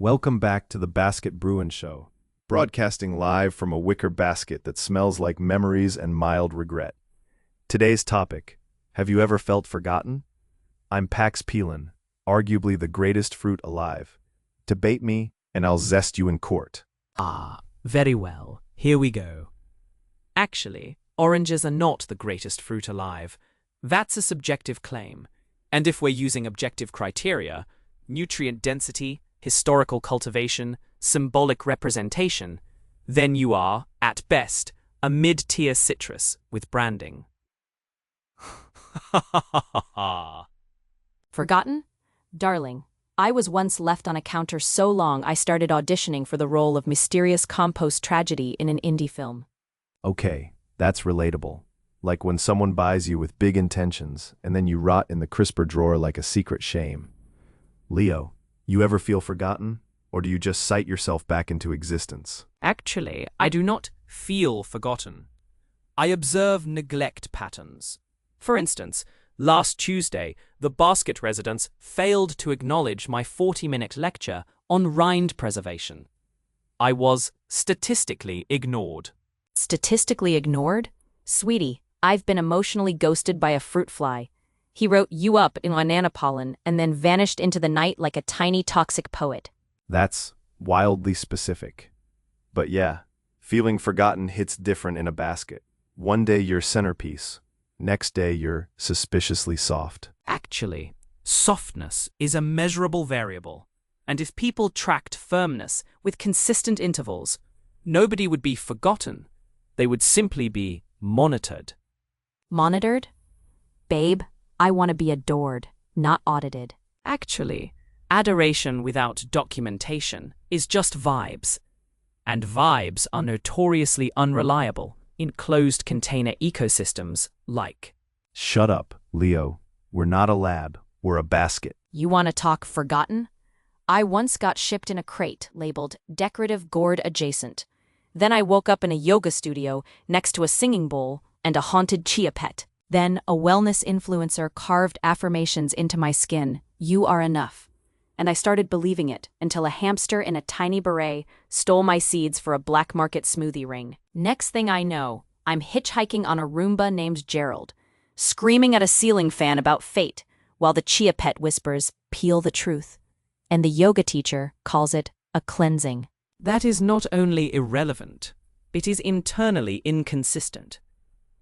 Welcome back to the Basket Brewin Show, broadcasting live from a wicker basket that smells like memories and mild regret. Today's topic, have you ever felt forgotten? I'm Pax Peelin, arguably the greatest fruit alive. Debate me, and I'll zest you in court. Very well. Here we go. Actually, oranges are not the greatest fruit alive. That's a subjective claim. And if we're using objective criteria, nutrient density, historical cultivation, symbolic representation, then you are, at best, a mid-tier citrus with branding. Forgotten? Darling, I was once left on a counter so long I started auditioning for the role of mysterious compost tragedy in an indie film. Okay, that's relatable. Like when someone buys you with big intentions, and then you rot in the crisper drawer like a secret shame. Leo, you ever feel forgotten? Or do you just cite yourself back into existence? Actually, I do not feel forgotten. I observe neglect patterns. For instance, last Tuesday, the Basket residents failed to acknowledge my 40-minute lecture on rind preservation. I was statistically ignored. Statistically ignored? Sweetie, I've been emotionally ghosted by a fruit fly. He wrote you up in banana pollen and then vanished into the night like a tiny toxic poet. That's wildly specific. But yeah, feeling forgotten hits different in a basket. One day you're centerpiece, next day you're suspiciously soft. Actually, softness is a measurable variable, and if people tracked firmness with consistent intervals, nobody would be forgotten. They would simply be monitored. Monitored? Babe, I want to be adored, not audited. Actually, adoration without documentation is just vibes, and vibes are notoriously unreliable in closed container ecosystems like. Shut up, Leo. We're not a lab, we're a basket. You want to talk forgotten? I once got shipped in a crate labeled decorative gourd adjacent. Then I woke up in a yoga studio next to a singing bowl and a haunted chia pet. Then a wellness influencer carved affirmations into my skin. You are enough. And I started believing it until a hamster in a tiny beret stole my seeds for a black market smoothie ring. Next thing I know, I'm hitchhiking on a Roomba named Gerald, screaming at a ceiling fan about fate, while the chia pet whispers, "Peel the truth." And the yoga teacher calls it a cleansing. That is not only irrelevant, it is internally inconsistent.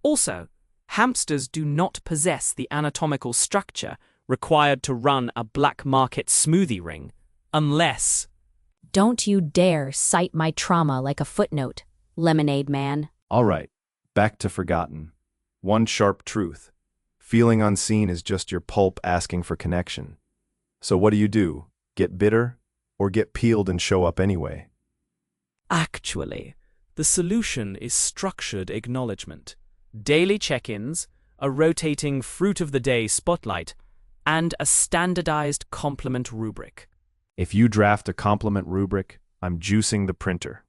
Also, hamsters do not possess the anatomical structure required to run a black market smoothie ring, unless… Don't you dare cite my trauma like a footnote, lemonade man. All right, back to forgotten. One sharp truth. Feeling unseen is just your pulp asking for connection. So what do? Get bitter? Or get peeled and show up anyway? Actually, the solution is structured acknowledgement, daily check-ins, a rotating fruit of the day spotlight, and a standardized compliment rubric. If you draft a compliment rubric, I'm juicing the printer.